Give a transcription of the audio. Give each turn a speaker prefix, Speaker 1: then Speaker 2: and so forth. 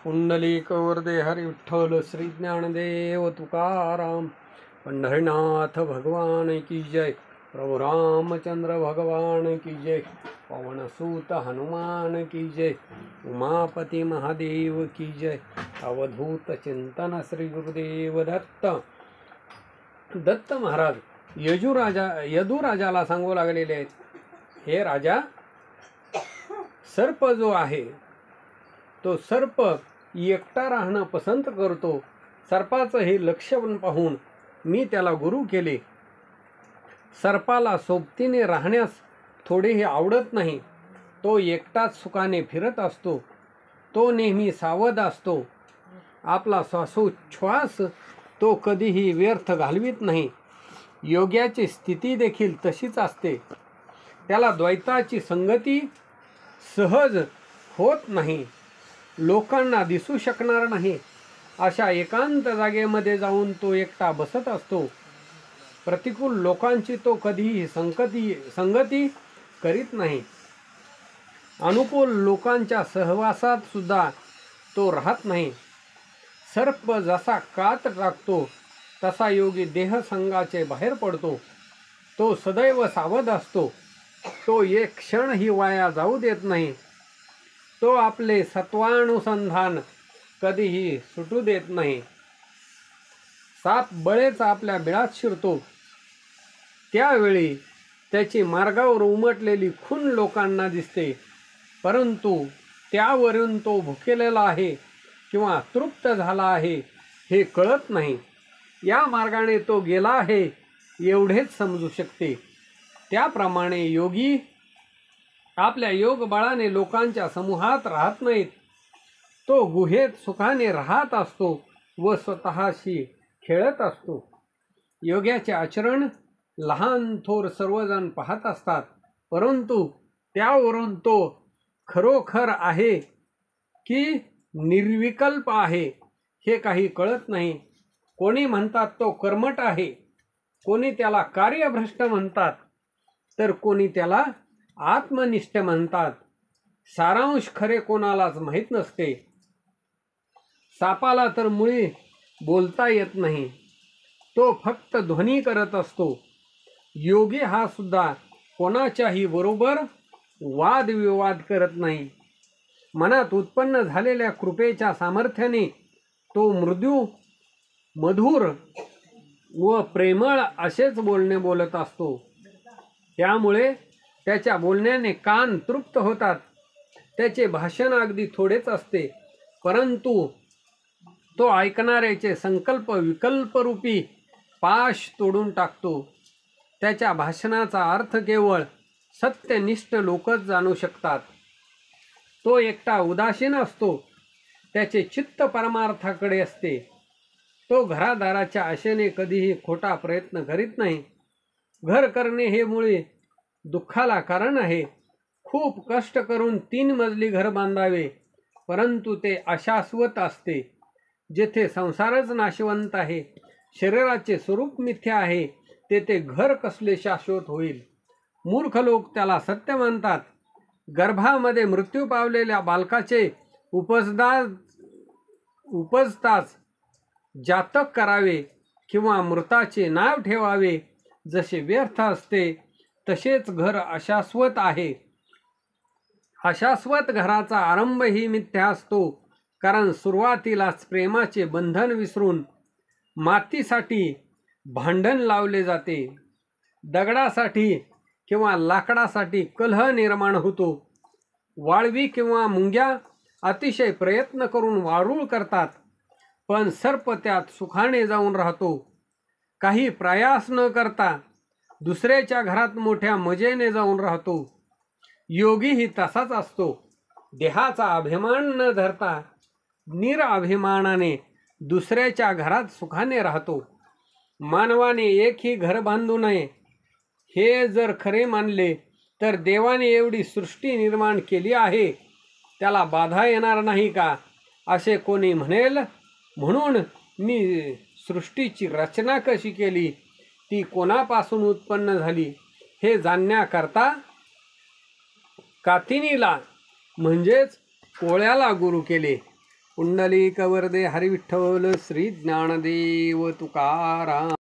Speaker 1: पुंडलिक वरदे हरी विठ्ठल श्री ज्ञानदेव तुकाराम। पंढरीनाथ भगवान की जय। प्रभु रामचंद्र भगवान की जय। पवन सूत हनुमान की जय। उमापति महादेव की जय। अवधूत चिंतन श्री गुरुदेव दत्त। दत्त महाराज यदुराजाला सांगू लागलेले आहेत, हे राजा, सर्प जो आहे तो सर्प एकटा राहणं पसंत करतो. सर्पाचं हे लक्षण पाहून मी त्याला गुरु केले. सर्पाला सोबतीने राहण्यास थोडेही आवडत नाही. तो एकटाच सुखाने फिरत असतो. तो नेहमी सावध असतो. आपला श्वासोच्छ्वास तो कधीही व्यर्थ घालवित नाही. योग्याची स्थिती देखील तशीच असते. त्याला द्वैताची संगती सहज होत नाही. लोकांना दिसू शकणार नाही अशा एकांत जागेमध्ये जाऊन तो एकटा बसत असतो. प्रतिकूल लोकांची तो कधीही संगती करीत नाही. अनुकूल लोकांच्या सहवासात सुद्धा तो राहत नाही. सर्प जसा कात टाकतो तसा योगी देहसंगाचे बाहेर पडतो. तो सदैव सावध असतो. तो एक क्षणही वाया जाऊ देत नाही. तो आपले सत्वानुसंधान कधीही सुटू देत नाही. साप बळेच आपल्या बिळात शिरतो त्यावेळी त्याची मार्गावर उमटलेली खून लोकांना दिसते, परंतु त्यावरून तो भुकेलेला आहे किंवा तृप्त झाला आहे हे कळत नाही. या मार्गाने तो गेला आहे एवढेच समजू शकते. त्याप्रमाणे योगी आपल्या योग बळाने लोकांच्या समूहात राहत नाहीत. तो गुहेत सुखाने राहत असतो व स्वतःशी खेळत असतो. योग्याचे आचरण लहान थोर सर्वजण पाहत असतात, परंतु त्यावरून तो खरोखर आहे की निर्विकल्प आहे हे काही कळत नाही. कोणी म्हणतात तो कर्मठ आहे, कोणी त्याला कार्यभ्रष्ट म्हणतात, तर कोणी त्याला आत्मनिष्ठ म्हणतात. सारांश खरे कोणालाच माहीत नसते. सापाला तर मुळी बोलता येत नाही. तो फक्त ध्वनी करत असतो. योगी हा सुद्धा कोणाच्याही बरोबर वादविवाद करत नाही. मनात उत्पन्न झालेल्या कृपेच्या सामर्थ्याने तो मृदू, मधुर व प्रेमळ असेच बोलणे बोलत असतो. त्यामुळे त्याच्या बोलण्याने कान तृप्त होतात. त्याचे भाषण अगदी थोडेच असते, परंतु तो ऐकणाऱ्याचे संकल्प विकल्परूपी पाश तोडून टाकतो. त्याच्या भाषणाचा अर्थ केवळ सत्यनिष्ठ लोकच जाणू शकतात. तो एकटा उदासीन असतो. त्याचे चित्त परमार्थाकडे असते. तो घरादाराच्या आशेने कधीही खोटा प्रयत्न करीत नाही. घर करणे हे मुळे दुःखाला कारण आहे. खूप कष्ट करून 3 मजली घर बांधावे, परंतु ते अशाश्वत असते. जेथे संसारच नाशवंत आहे, शरीराचे स्वरूप मिथ्या आहे, तेथे घर कसले शाश्वत होईल. मूर्ख लोक त्याला सत्य मानतात. गर्भामध्ये मृत्यू पावलेल्या बालकाचे उपजताच जातक करावे किंवा मृताचे नाव ठेवावे जसे व्यर्थ असते, तसेच घर अशाश्वत आहे. अशाश्वत घराचा आरंभ ही मिथ्या असतो, कारण सुरुवातीलाच प्रेमाचे बंधन विसरून मातीसाठी भांडण लावले जाते. दगडासाठी किंवा लाकडासाठी कलह निर्माण होतो. वाळवी किंवा मुंग्या अतिशय प्रयत्न करून वारूळ करतात, पण सर्प त्यात सुखाने जाऊन राहतो. काही प्रयास न करता दुसऱ्याच्या घरात मोठ्या मजेने जाऊन राहतो. योगीही तसाच असतो. देहाचा अभिमान न धरता निराभिमानाने दुसऱ्याच्या घरात सुखाने राहतो. मानवाने एकही घर बांधू नये हे जर खरे मानले तर देवाने एवढी सृष्टी निर्माण केली आहे, त्याला बाधा येणार नाही का असे कोणी म्हणेल. म्हणून मी सृष्टीची रचना कशी केली, ती कोणापासून उत्पन्न झाली हे जाणण्याकरता कातिनीला म्हणजेच कोळ्याला गुरु केले. पुंडलिक वरदे हरी विठ्ठल श्री ज्ञानदेव तुकाराम.